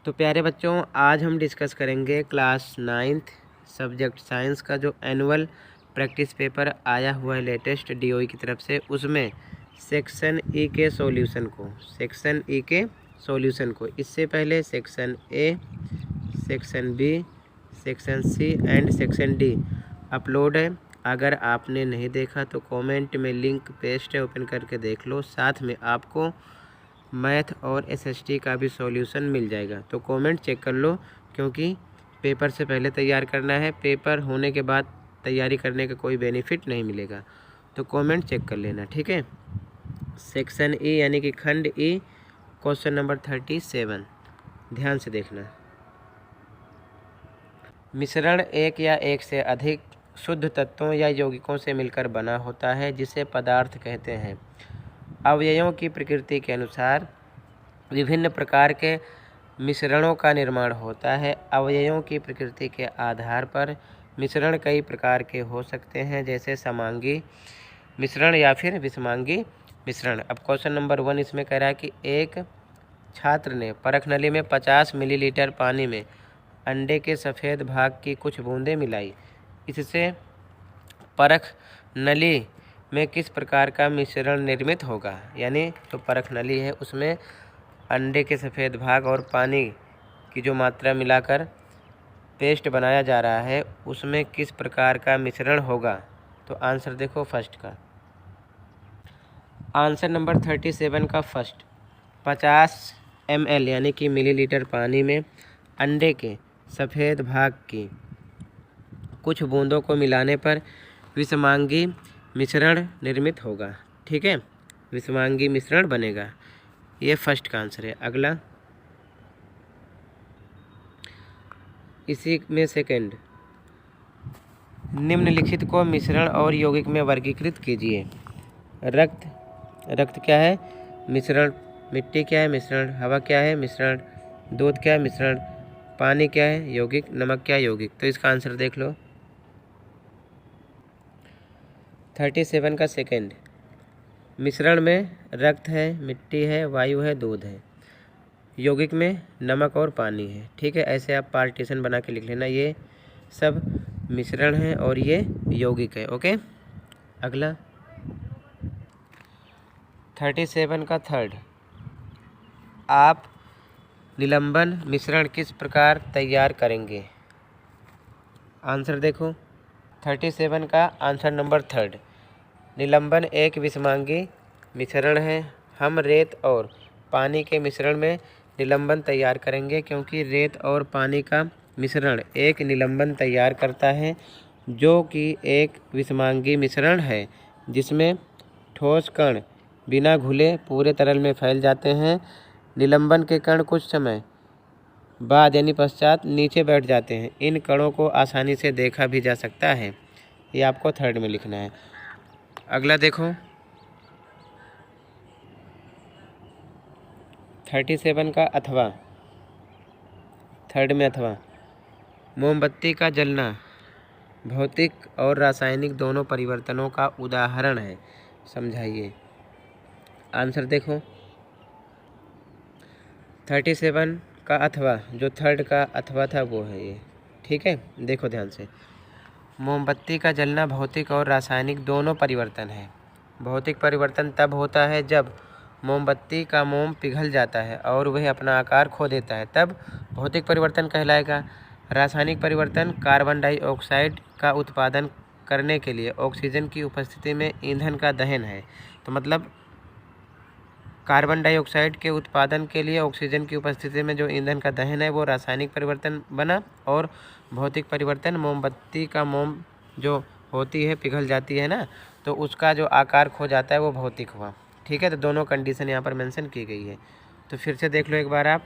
तो प्यारे बच्चों, आज हम डिस्कस करेंगे क्लास 9th सब्जेक्ट साइंस का जो एनुअल प्रैक्टिस पेपर आया हुआ है लेटेस्ट डीओई की तरफ से, उसमें सेक्शन ई के सॉल्यूशन को इससे पहले section A, section B, section C and section D upload है। अगर आपने नहीं देखा तो कमेंट में लिंक पेस्ट है, ओपन करके देख लो। साथ में आपको मैथ और एसएसटी का भी सॉल्यूशन मिल जाएगा, तो कमेंट चेक कर लो, क्योंकि पेपर से पहले तैयार करना है। पेपर होने के बाद तैयारी करने का कोई बेनिफिट नहीं मिलेगा, तो कमेंट चेक कर लेना, ठीक है। सेक्शन ई यानी कि खंड ई, क्वेश्चन नंबर 37 ध्यान से देखना। मिश्रण एक या एक से अधिक शुद्ध तत्वों या यौगिकों से मिलकर बना होता है, जिसे पदार्थ कहते हैं। अवयवों की प्रकृति के अनुसार विभिन्न प्रकार के मिश्रणों का निर्माण होता है। अवयवों की प्रकृति के आधार पर मिश्रण कई प्रकार के हो सकते हैं, जैसे समांगी मिश्रण या फिर विषमांगी मिश्रण। अब क्वेश्चन नंबर 1 इसमें कह रहा है कि एक छात्र ने परख नली में 50 मिलीलीटर पानी में अंडे के सफ़ेद भाग की कुछ बूंदें मिलाई। इससे परख नली में किस प्रकार का मिश्रण निर्मित होगा। यानी जो परख नली है उसमें अंडे के सफ़ेद भाग और पानी की जो मात्रा मिलाकर पेस्ट बनाया जा रहा है, उसमें किस प्रकार का मिश्रण होगा। तो आंसर देखो फर्स्ट का, आंसर नंबर 37 का फर्स्ट, 50 ml यानी कि मिलीलीटर पानी में अंडे के सफ़ेद भाग की कुछ बूंदों को मिलाने पर विषमांगी मिश्रण निर्मित होगा, ठीक है। विषमांगी मिश्रण बनेगा, ये फर्स्ट का आंसर है। अगला इसी में सेकंड, निम्नलिखित को मिश्रण और यौगिक में वर्गीकृत कीजिए। रक्त क्या है? मिश्रण। मिट्टी क्या है? मिश्रण। हवा क्या है? मिश्रण। दूध क्या है? मिश्रण। पानी क्या है? यौगिक। नमक क्या है? यौगिक। तो इसका आंसर देख लो 37 का सेकंड। मिश्रण में रक्त है, मिट्टी है, वायु है, दूध है। यौगिक में नमक और पानी है, ठीक है। ऐसे आप पार्टीशन बना के लिख लेना, ये सब मिश्रण है और ये यौगिक है, ओके। अगला 37 का थर्ड, आप निलंबन मिश्रण किस प्रकार तैयार करेंगे। आंसर देखो 37 का आंसर नंबर थर्ड, निलंबन एक विषमांगी मिश्रण है। हम रेत और पानी के मिश्रण में निलंबन तैयार करेंगे, क्योंकि रेत और पानी का मिश्रण एक निलंबन तैयार करता है, जो कि एक विषमांगी मिश्रण है, जिसमें ठोस कण बिना घुले पूरे तरल में फैल जाते हैं। निलंबन के कण कुछ समय बाद यानी पश्चात नीचे बैठ जाते हैं। इन कणों को आसानी से देखा भी जा सकता है। ये आपको थर्ड में लिखना है। अगला देखो 37 का अथवा, थर्ड में अथवा, मोमबत्ती का जलना भौतिक और रासायनिक दोनों परिवर्तनों का उदाहरण है, समझाइए। आंसर देखो 37 का अथवा, जो थर्ड का अथवा था वो है ये, ठीक है। देखो ध्यान से, मोमबत्ती का जलना भौतिक और रासायनिक दोनों परिवर्तन है। भौतिक परिवर्तन तब होता है जब मोमबत्ती का मोम पिघल जाता है और वह अपना आकार खो देता है, तब भौतिक परिवर्तन कहलाएगा। रासायनिक परिवर्तन कार्बन डाइऑक्साइड का उत्पादन करने के लिए ऑक्सीजन की उपस्थिति में ईंधन का दहन है। तो मतलब कार्बन डाइऑक्साइड के उत्पादन के लिए ऑक्सीजन की उपस्थिति में जो ईंधन का दहन है वो रासायनिक परिवर्तन बना। और भौतिक परिवर्तन, मोमबत्ती का मोम जो होती है पिघल जाती है ना, तो उसका जो आकार खो जाता है वो भौतिक हुआ, ठीक है। तो दोनों कंडीशन यहाँ पर मेंशन की गई है। तो फिर से देख लो एक बार आप,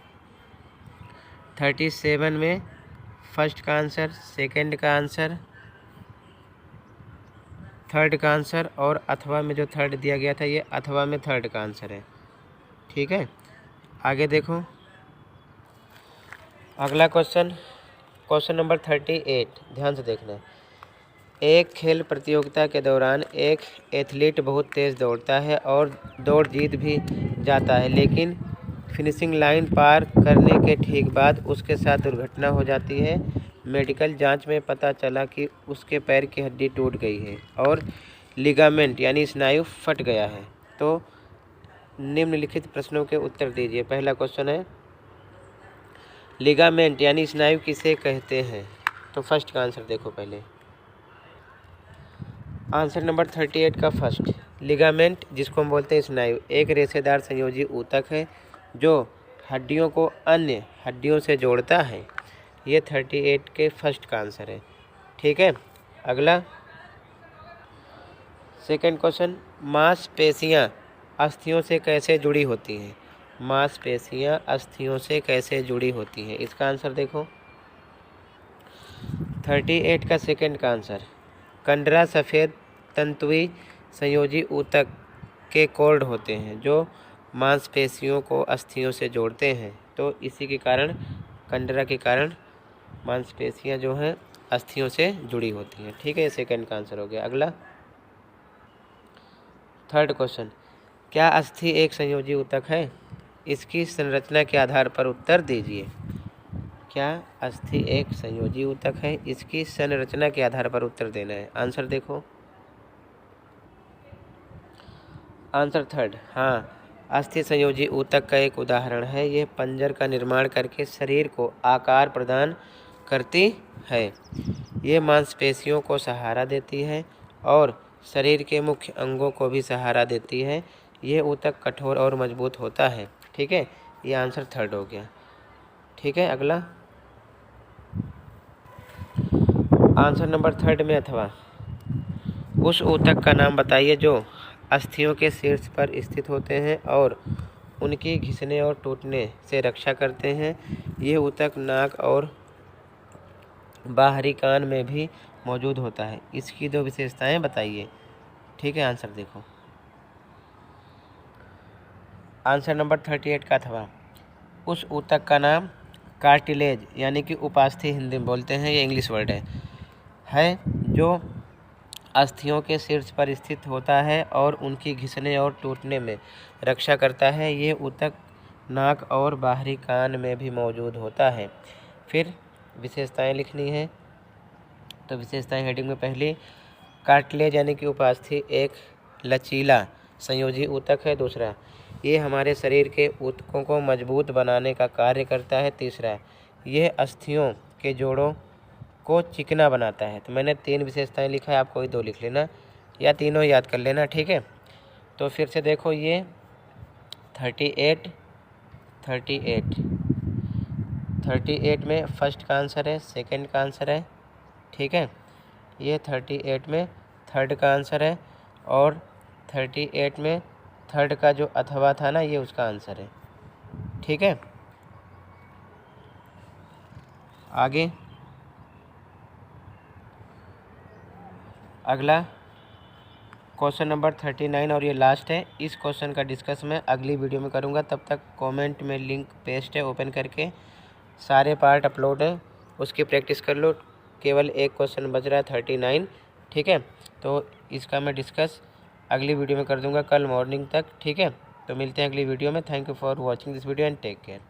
37 में फर्स्ट का आंसर, सेकंड का आंसर, थर्ड का आंसर, और अथवा में जो थर्ड दिया गया था ये अथवा में थर्ड का आंसर है, ठीक है। आगे देखो अगला क्वेश्चन, क्वेश्चन नंबर 38, ध्यान से देखना। एक खेल प्रतियोगिता के दौरान एक एथलीट बहुत तेज़ दौड़ता है और दौड़ जीत भी जाता है, लेकिन फिनिशिंग लाइन पार करने के ठीक बाद उसके साथ दुर्घटना हो जाती है। मेडिकल जांच में पता चला कि उसके पैर की हड्डी टूट गई है और लिगामेंट यानी स्नायु फट गया है। तो निम्नलिखित प्रश्नों के उत्तर दीजिए। पहला क्वेश्चन है, लिगामेंट यानी स्नायु किसे कहते हैं? तो फर्स्ट का आंसर देखो पहले। आंसर नंबर 38 का फर्स्ट, लिगामेंट जिसको हम बोलते हैं स्नायु, एक रेशेदार संयोजी ऊतक है जो हड्डियों को अन्य हड्डियों से जोड़ता है। ये 38 के फर्स्ट का आंसर है। ठीक है, अगला सेकंड क्वेश्चन, मांसपेशियां अस्थियों से कैसे जुड़ी होती हैं? मांसपेशियां अस्थियों से कैसे जुड़ी होती हैं? इसका आंसर देखो। 38 का सेकंड का आंसर, कंडरा सफ़ेद तंतुई संयोजी ऊतक के कॉर्ड होते हैं जो मांसपेशियों को अस्थियों से जोड़ते हैं। तो इसी के कारण, कंडरा के कारण मांसपेशियां जो हैं अस्थियों से जुड़ी होती हैं। ठीक है, ये सेकंड का आंसर हो गया। अगला थर्ड क्वेश्चन, क्या अस्थि एक संयोजी ऊतक है? इसकी संरचना के आधार पर उत्तर दीजिए। क्या अस्थि एक संयोजी ऊतक है? इसकी संरचना के आधार पर उत्तर देना है। आंसर देखो। आंसर थर्ड, हाँ, अस्थि संयोजी ऊतक का एक उदाहरण है। यह पंजर का निर्माण करके शरीर को आकार प्रदान करती है। ये मांसपेशियों को सहारा देती है और शरीर के मुख्य अंगों को भी सहारा देती है। ये ऊतक कठोर और मजबूत होता है। ठीक है, ये आंसर थर्ड हो गया। ठीक है, अगला आंसर नंबर थर्ड में अथवा उस ऊतक का नाम बताइए जो अस्थियों के शीर्ष पर स्थित होते हैं और उनकी घिसने और टूटने से रक्षा करते हैं। ये ऊतक नाक और बाहरी कान में भी मौजूद होता है। इसकी दो विशेषताएं बताइए। ठीक है, आंसर देखो। आंसर नंबर 38 का अथवा उस ऊतक का नाम कार्टिलेज यानी कि उपास्थि हिंदी में बोलते हैं, ये इंग्लिश वर्ड है जो अस्थियों के शीर्ष पर स्थित होता है और उनकी घिसने और टूटने में रक्षा करता है। ये ऊतक नाक और बाहरी कान में भी मौजूद होता है। फिर विशेषताएं लिखनी है। तो विशेषताएं हेडिंग में पहली, कार्टिलेज यानी कि उपास्थि एक लचीला संयोजी ऊतक है। दूसरा, ये हमारे शरीर के ऊतकों को मजबूत बनाने का कार्य करता है। तीसरा, यह अस्थियों के जोड़ों को चिकना बनाता है। तो मैंने 3 विशेषताएं लिखा है, आप कोई 2 लिख लेना या तीनों याद कर लेना। ठीक है, तो फिर से देखो, ये 38 में फर्स्ट का आंसर है, सेकंड का आंसर है। ठीक है, ये 38 में थर्ड का आंसर है और 38 में थर्ड का जो अथवा था ना, ये उसका आंसर है। ठीक है, आगे अगला क्वेश्चन नंबर 39 और ये लास्ट है। इस क्वेश्चन का डिस्कस मैं अगली वीडियो में करूँगा। तब तक कमेंट में लिंक पेस्ट है, ओपन करके सारे पार्ट अपलोड है, उसकी प्रैक्टिस कर लो। केवल एक क्वेश्चन बच रहा है 39। ठीक है, तो इसका मैं डिस्कस अगली वीडियो में कर दूँगा कल मॉर्निंग तक। ठीक है, तो मिलते हैं अगली वीडियो में। Thank you for watching this video and take care.